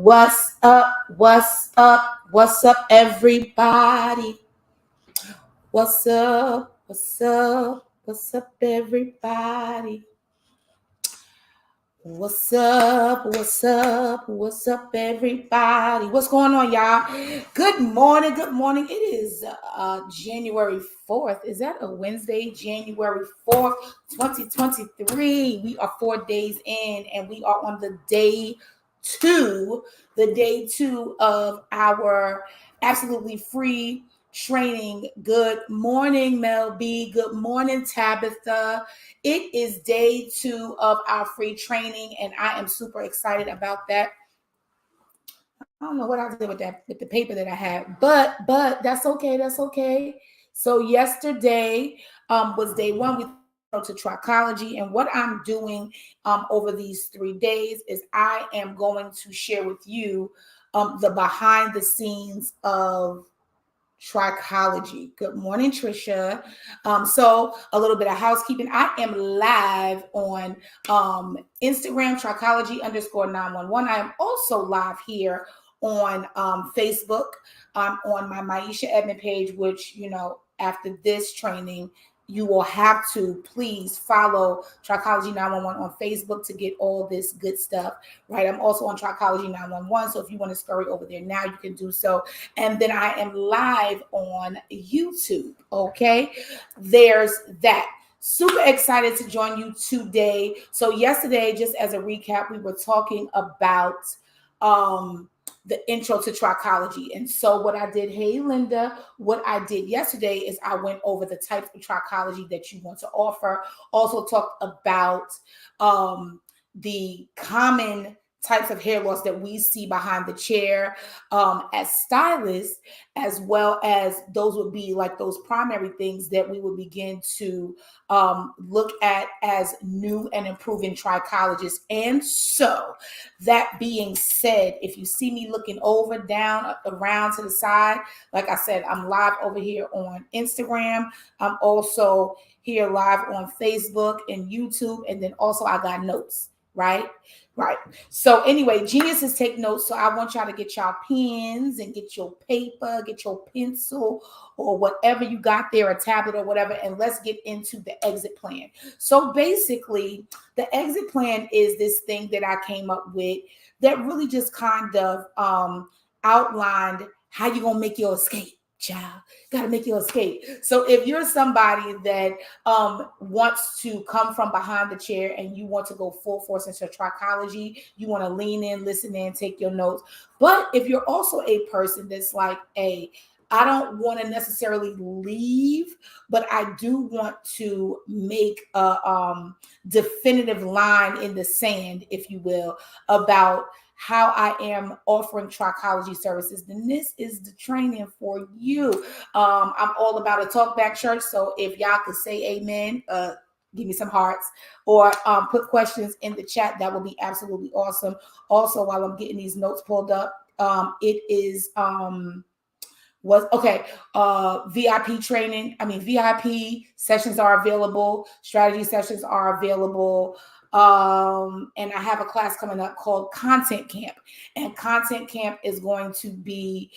What's up? What's up? What's up, everybody? What's up? What's up? What's up, everybody? What's up? What's up? What's up, everybody? What's going on, y'all? Good morning. Good morning. It is January 4th. Is that a Wednesday? January 4th, 2023. We are 4 days in, and we are on the day two of our absolutely free training. Good morning, Mel B. Good morning, Tabitha. It is day 2 of our free training, and I am super excited about that. I don't know what I did with the paper that I had, but that's okay. That's okay. So yesterday was day 1. We to Trichology, and what I'm doing over these 3 days is I am going to share with you the behind the scenes of Trichology. Good morning, Trisha. So a little bit of housekeeping. I am live on Instagram, Trichology_911. I am also live here on Facebook. On my Maisha Edmond page, which, after this training, you will have to please follow Trichology 911 on Facebook to get all this good stuff, right? I'm also on Trichology 911, so if you want to scurry over there now, you can do so. And then I am live on YouTube, okay? There's that. Super excited to join you today. So yesterday, just as a recap, we were talking about the intro to Trichology. And so what I did, hey, Linda, what I did yesterday is I went over the types of Trichology that you want to offer. Also talked about the common types of hair loss that we see behind the chair as stylists, as well as those would be like those primary things that we would begin to look at as new and improving trichologists. And so that being said, if you see me looking over, down, up, around, to the side, like I said, I'm live over here on Instagram. I'm also here live on Facebook and YouTube. And then also I got notes, right? Right. So anyway, geniuses take notes. So I want y'all to get y'all pens and get your paper, get your pencil or whatever you got there, a tablet or whatever, and let's get into the exit plan. So basically, the exit plan is this thing that I came up with that really just kind of outlined how you're going to make your escape. Child, got to make your escape. So if you're somebody that wants to come from behind the chair and you want to go full force into Trichology, you want to lean in, listen in, take your notes. But if you're also a person that's like, I don't want to necessarily leave, but I do want to make a definitive line in the sand, if you will, about how I am offering Trichology services, then this is the training for you. I'm all about a talk back church. So if y'all could say amen, give me some hearts or put questions in the chat, that would be absolutely awesome. Also, while I'm getting these notes pulled up, it is VIP training. VIP sessions are available. Strategy sessions are available. And I have a class coming up called Content Camp. And Content Camp is going to be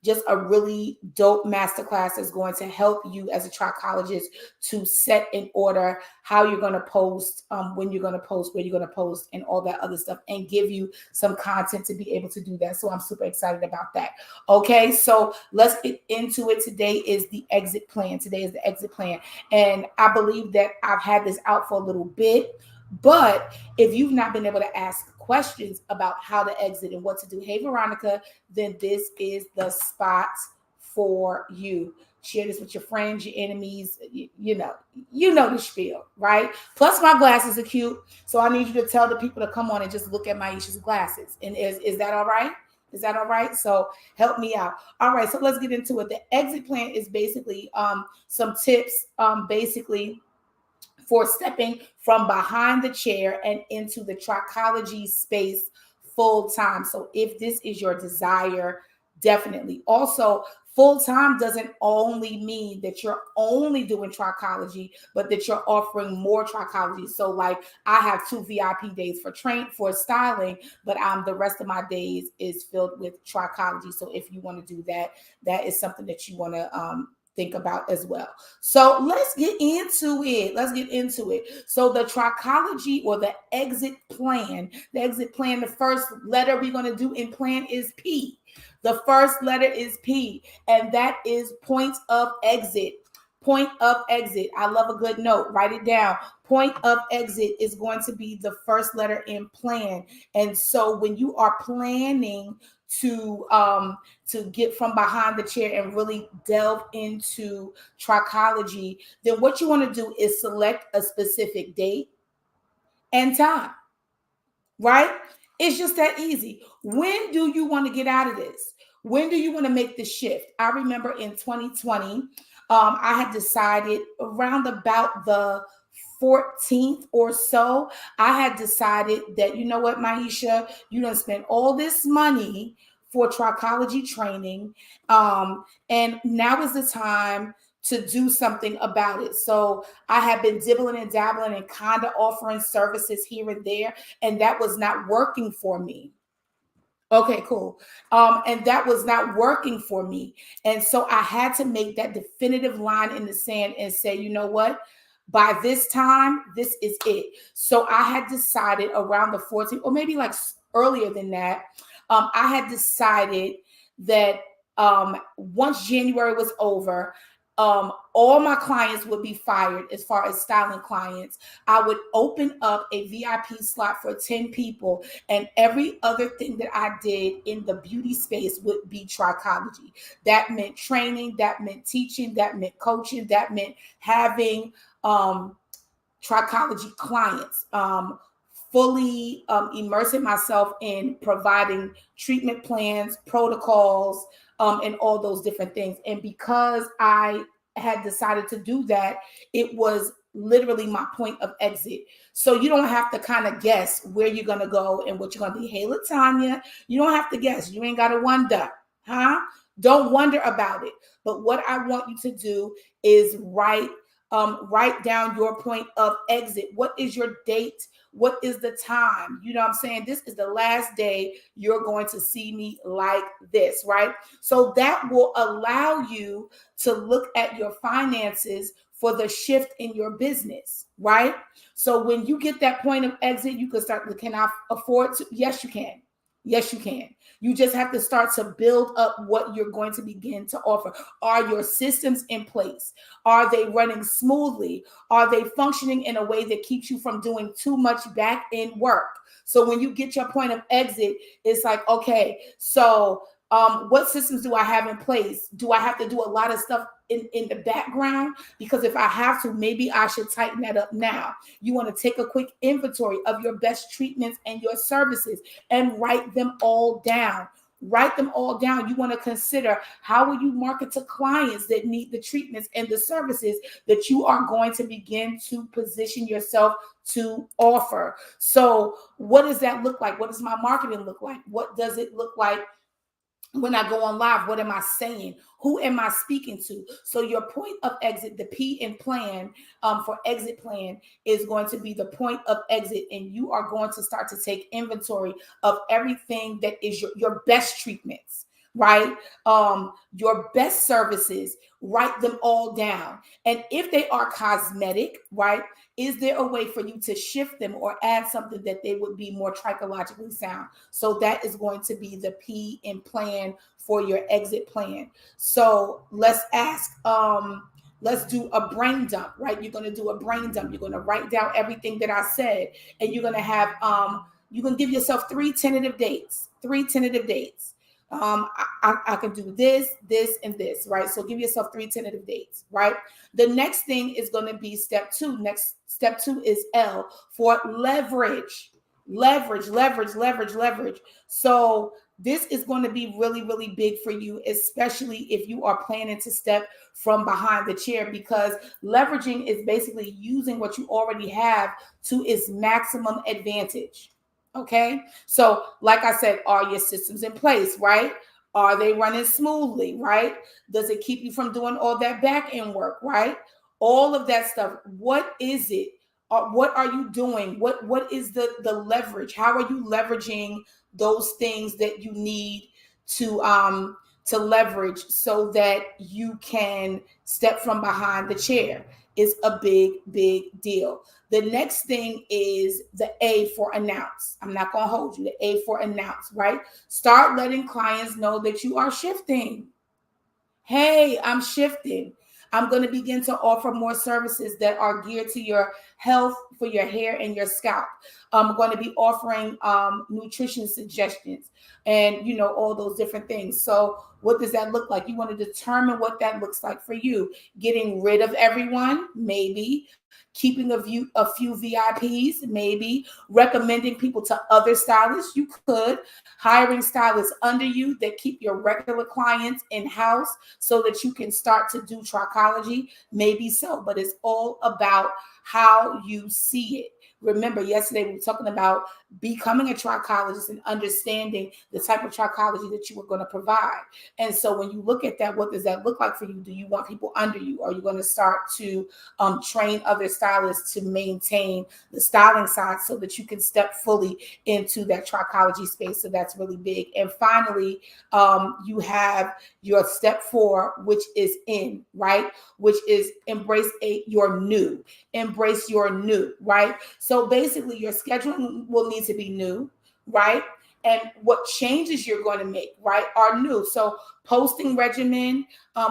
just a really dope masterclass that's going to help you as a trichologist to set in order how you're going to post, when you're going to post, where you're going to post, and all that other stuff, and give you some content to be able to do that. So I'm super excited about that. Okay, so let's get into it. Today is the exit plan. Today is the exit plan. And I believe that I've had this out for a little bit, but if you've not been able to ask questions about how to exit and what to do, hey Veronica, then this is the spot for you. Share this with your friends, your enemies, you know the spiel, right? Plus my glasses are cute, so I need you to tell the people to come on and just look at Maisha's glasses. And is that all right? Is that all right? So help me out. All right, so let's get into it. The exit plan is basically some tips, basically for stepping from behind the chair and into the trichology space full time. So if this is your desire, Definitely. Also, full time doesn't only mean that you're only doing trichology, but that you're offering more trichology. So, like, I have 2 VIP days for styling, but the rest of my days is filled with trichology. So, if you want to do that, that is something that you want to think about as well. So let's get into it. So the trichology, or the exit plan, the first letter we're going to do in plan is P. The first letter is P, and that is point of exit. Point of exit. I love a good note. Write it down. Point of exit is going to be the first letter in plan. And so when you are planning to get from behind the chair and really delve into trichology, then what you want to do is select a specific date and time, right? It's just that easy. When do you want to get out of this? When do you want to make the shift? I remember in 2020, I had decided around about the 14th or so, I had decided that, you know what, Maisha, you done spent all this money for trichology training, and now is the time to do something about it. So I have been dibbling and dabbling and kind of offering services here and there, and that was not working for me. Okay, cool. And that was not working for me. And so I had to make that definitive line in the sand and say, you know what? By this time, this is it. So I had decided around the 14th, or maybe like earlier than that, I had decided that once January was over, all my clients would be fired as far as styling clients. I would open up a VIP slot for 10 people, and every other thing that I did in the beauty space would be trichology. That meant training, that meant teaching, that meant coaching, that meant having trichology clients, fully immersing myself in providing treatment plans, protocols, and all those different things. And because I had decided to do that, it was literally my point of exit. So you don't have to kind of guess where you're going to go and what you're going to be. Hey, Latanya, you don't have to guess. You ain't got to wonder, huh? Don't wonder about it. But what I want you to do is write down your point of exit. What is your date? What is the time? You know what I'm saying? This is the last day you're going to see me like this, right? So that will allow you to look at your finances for the shift in your business, right? So when you get that point of exit, you can start, can I afford to? Yes, you can. Yes, you can. You just have to start to build up what you're going to begin to offer. Are your systems in place? Are they running smoothly? Are they functioning in a way that keeps you from doing too much back end work? So when you get your point of exit, it's like, okay, so what systems do I have in place? Do I have to do a lot of stuff in the background? Because if I have to, maybe I should tighten that up now. You want to take a quick inventory of your best treatments and your services and write them all down. Write them all down. You want to consider, how will you market to clients that need the treatments and the services that you are going to begin to position yourself to offer. So what does that look like? What does my marketing look like? What does it look like when I go on live? What am I saying? Who am I speaking to? So your point of exit, the P in plan, for exit plan, is going to be the point of exit. And you are going to start to take inventory of everything that is your best treatments, right? Your best services, write them all down. And if they are cosmetic, right, is there a way for you to shift them or add something that they would be more trichologically sound? So that is going to be the P in plan for your exit plan. So let's let's do a brain dump, right? You're going to do a brain dump. You're going to write down everything that I said, and you're going to have you can give yourself 3 tentative dates. I can do this, and this, right? So give yourself 3 tentative dates, right? The next thing is going to be step 2. Next step 2 is L for leverage. So this is going to be really, really big for you, especially if you are planning to step from behind the chair, because leveraging is basically using what you already have to its maximum advantage. Okay. So like I said, are your systems in place, right? Are they running smoothly, right? Does it keep you from doing all that back end work, right? All of that stuff. What is it? What are you doing? What is the leverage? How are you leveraging those things that you need to leverage so that you can step from behind the chair? Is a big deal. The next thing is the A for announce. I'm not going to hold you. The A for announce, right? Start letting clients know that you are shifting. Hey, I'm shifting. I'm going to begin to offer more services that are geared to your health for your hair and your scalp. I'm going to be offering nutrition suggestions and, all those different things. So what does that look like? You want to determine what that looks like for you. Getting rid of everyone, maybe. Keeping a few VIPs, maybe. Recommending people to other stylists, you could. Hiring stylists under you that keep your regular clients in-house so that you can start to do trichology, maybe so. But it's all about how you see it. Remember, yesterday we were talking about becoming a trichologist and understanding the type of trichology that you were going to provide. And so when you look at that, what does that look like for you? Do you want people under you? Are you going to start to train other stylists to maintain the styling side so that you can step fully into that trichology space? So that's really big. And finally, you have your step 4, which is in, right? Which is embrace your new. Embrace your new, right? So basically your scheduling will need to be new, right? And what changes you're going to make, right, are new. So posting regimen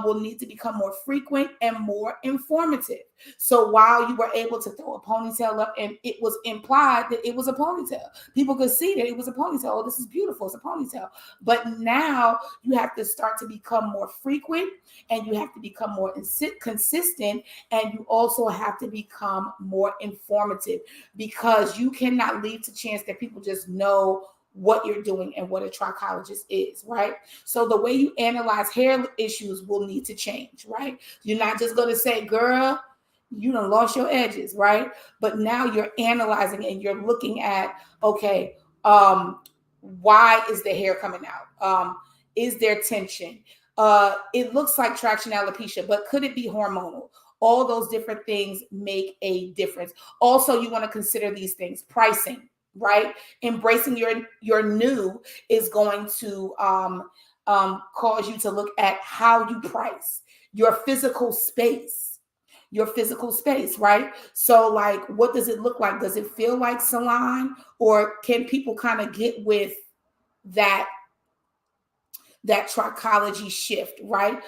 will need to become more frequent and more informative. So while you were able to throw a ponytail up and it was implied that it was a ponytail, people could see that it was a ponytail. Oh, this is beautiful. It's a ponytail. But now you have to start to become more frequent and you have to become more consistent, and you also have to become more informative, because you cannot leave to chance that people just know what you're doing and what a trichologist is, right? So the way you analyze hair issues will need to change, right? You're not just going to say, girl, you done lost your edges, right? But now you're analyzing and you're looking at, okay, why is the hair coming out? Is there tension? It looks like traction alopecia, but could it be hormonal? All those different things make a difference. Also, you want to consider these things. Pricing, right? Embracing your new is going to cause you to look at how you price your physical space. Your physical space, right? So like, what does it look like? Does it feel like salon, or can people kind of get with that trichology shift, right?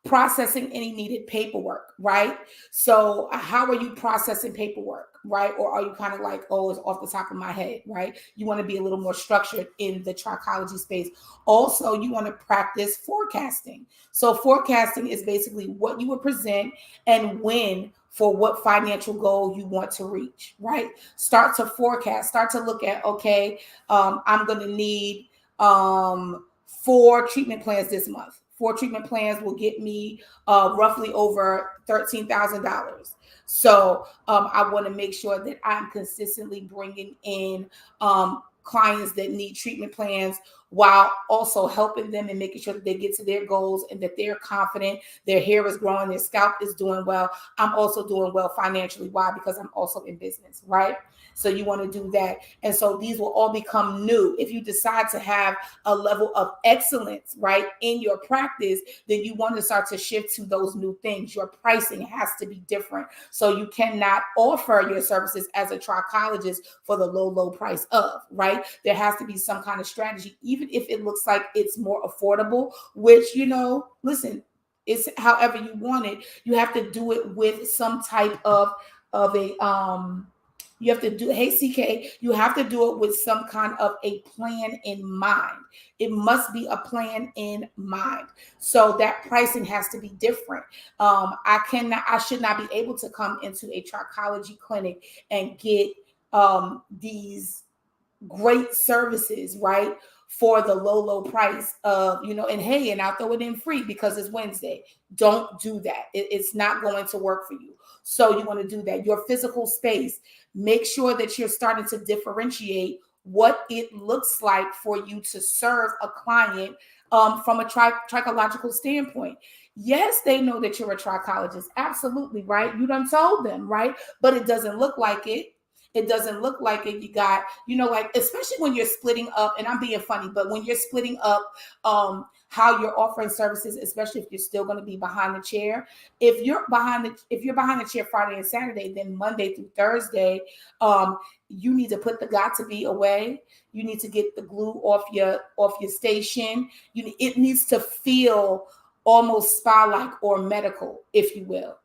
Processing any needed paperwork, right? So how are you processing paperwork, right? Or are you kind of like, oh, it's off the top of my head, right? You want to be a little more structured in the trichology space. Also, you want to practice forecasting. So forecasting is basically what you would present and when for what financial goal you want to reach, right? Start to forecast, start to look at, okay, I'm going to need 4 treatment plans this month. 4 treatment plans will get me roughly over $13,000. So I want to make sure that I'm consistently bringing in clients that need treatment plans, while also helping them and making sure that they get to their goals and that they're confident, their hair is growing, their scalp is doing well. I'm also doing well financially. Why? Because I'm also in business, right? So you want to do that. And so these will all become new. If you decide to have a level of excellence, right, in your practice, then you want to start to shift to those new things. Your pricing has to be different. So you cannot offer your services as a trichologist for the low price of, right? There has to be some kind of strategy, even if it looks like it's more affordable, which, listen, it's however you want it. You have to do it with some type of a you have to do, hey CK, you have to do it with some kind of a plan in mind. It must be a plan in mind. So that pricing has to be different. I should not be able to come into a trichology clinic and get these great services, right, for the low price of, and hey, and I'll throw it in free because it's Wednesday. Don't do that. It's not going to work for you. So you want to do that. Your physical space, make sure that you're starting to differentiate what it looks like for you to serve a client from a trichological standpoint. Yes, they know that you're a trichologist. Absolutely, right? You done told them, right? But it doesn't look like it. It doesn't look like it. You got, like, especially when you're splitting up, and I'm being funny, but when you're splitting up how you're offering services, especially if you're still going to be behind the chair. If you're behind the chair Friday and Saturday, then Monday through Thursday, you need to put the got to be away. You need to get the glue off your station. It needs to feel almost spa-like or medical, if you will,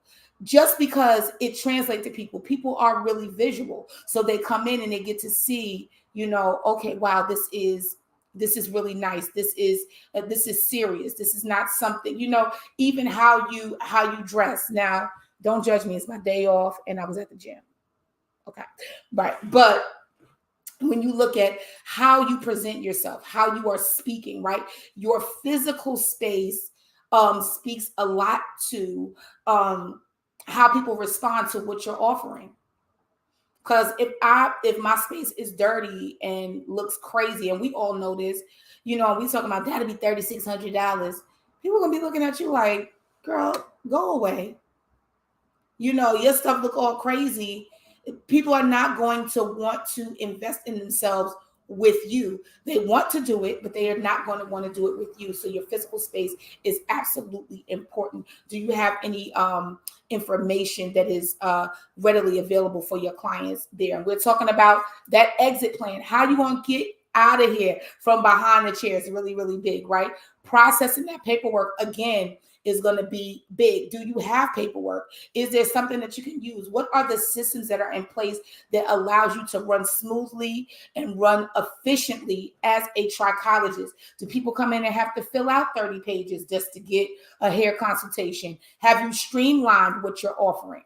just because it translates to people. People are really visual, so they come in and they get to see, okay, wow, this is really nice. This is serious. This is not something, even how you dress. Now, don't judge me. It's my day off, and I was at the gym. Okay, right, but when you look at how you present yourself, how you are speaking, right, your physical space speaks a lot to how people respond to what you're offering. Because if my space is dirty and looks crazy, and we all know this, we talking about that'll be $3,600. People are gonna be looking at you like, girl, go away. Your stuff look all crazy. People are not going to want to invest in themselves with you. They want to do it, but they are not going to want to do it with you. So your physical space is absolutely important. Do you have any information that is readily available for your clients there? We're talking about that exit plan. How you going to get out of here from behind the chair is really, really big, right? Processing that paperwork, again, is going to be big. Do you have paperwork? Is there something that you can use? What are the systems that are in place that allows you to run smoothly and run efficiently as a trichologist? Do people come in and have to fill out 30 pages just to get a hair consultation? Have you streamlined what you're offering?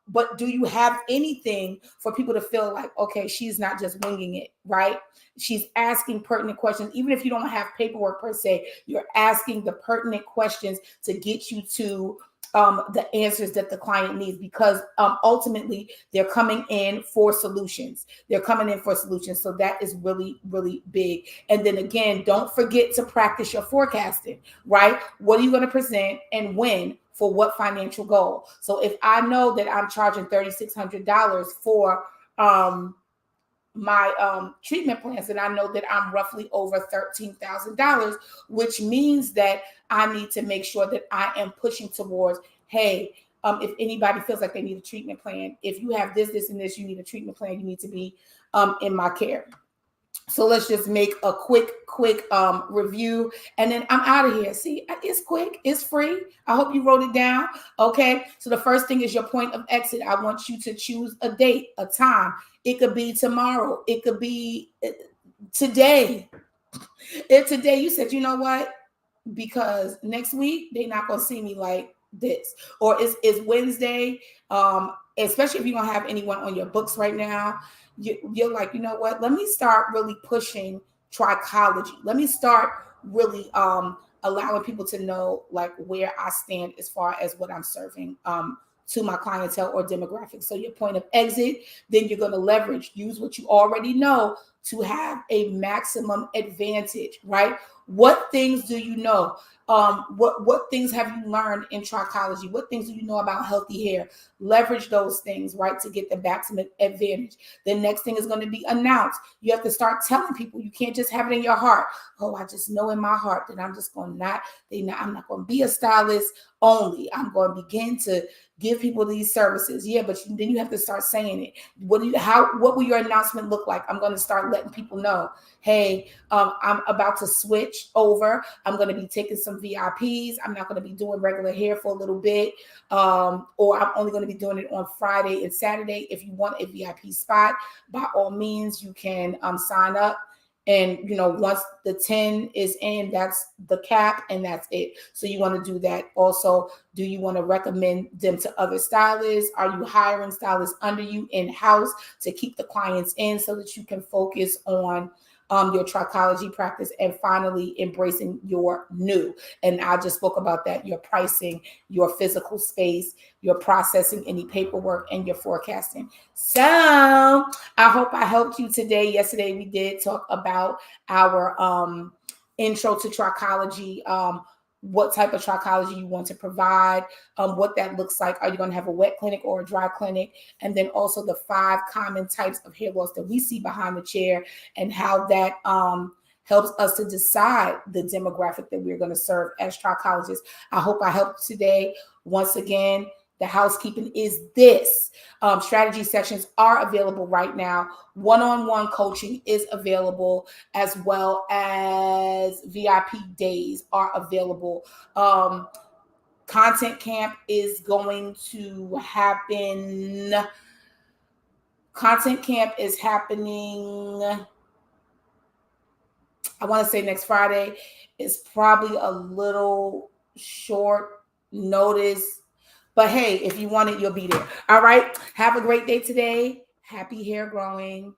But do you have anything for people to feel like, okay, she's not just winging it, right? She's asking pertinent questions. Even if you don't have paperwork per se, you're asking the pertinent questions to get you to the answers that the client needs, because ultimately they're coming in for solutions. So that is really, really big. And then again, don't forget to practice your forecasting, right? What are you going to present and when? For what financial goal? So if I know that I'm charging $3,600 for my treatment plans, and I know that I'm roughly over $13,000, which means that I need to make sure that I am pushing towards, hey, if anybody feels like they need a treatment plan, if you have this, and this, you need a treatment plan, you need to be in my care. So let's just make a quick review, and then I'm out of here. See, it's quick, it's free. I hope you wrote it down. Okay, so the first thing is your point of exit. I want you to choose a date, a time. It could be tomorrow. It could be today. If today you said, you know what, because next week they're not going to see me like this, or it's Wednesday, especially if you don't have anyone on your books right now, you're like, you know what, let me start really pushing trichology. Let me start really allowing people to know like where I stand as far as what I'm serving to my clientele or demographic. So your point of exit, then you're going to use what you already know to have a maximum advantage, right? What things do you know? What things have you learned in trichology? What things do you know about healthy hair? Leverage those things, right, to get the maximum advantage. The next thing is going to be announced. You have to start telling people. You can't just have it in your heart. Oh, I just know in my heart that I'm just going to I'm not going to be a stylist only. I'm going to begin to give people these services. Yeah, but then you have to start saying it. What will your announcement look like? I'm going to start letting people know, hey, I'm about to switch over. I'm going to be taking some VIPs. I'm not going to be doing regular hair for a little bit, or I'm only going to be doing it on Friday and Saturday. If you want a VIP spot, by all means, you can sign up. And, once the 10 is in, that's the cap and that's it. So you want to do that. Also, do you want to recommend them to other stylists? Are you hiring stylists under you in-house to keep the clients in so that you can focus on your trichology practice, and finally embracing your new? And I just spoke about that: your pricing, your physical space, your processing any paperwork, and your forecasting. So I hope I helped you today. Yesterday we did talk about our intro to trichology, what type of trichology you want to provide, what that looks like. Are you going to have a wet clinic or a dry clinic? And then also the 5 common types of hair loss that we see behind the chair, and how that helps us to decide the demographic that we're going to serve as trichologists. I hope I helped today. Once again, the housekeeping is this. Strategy sessions are available right now. One-on-one coaching is available, as well as VIP days are available. Content camp is going to happen. Content camp is happening, I want to say next Friday. It's probably a little short notice, but hey, if you want it, you'll be there. All right. Have a great day today. Happy hair growing.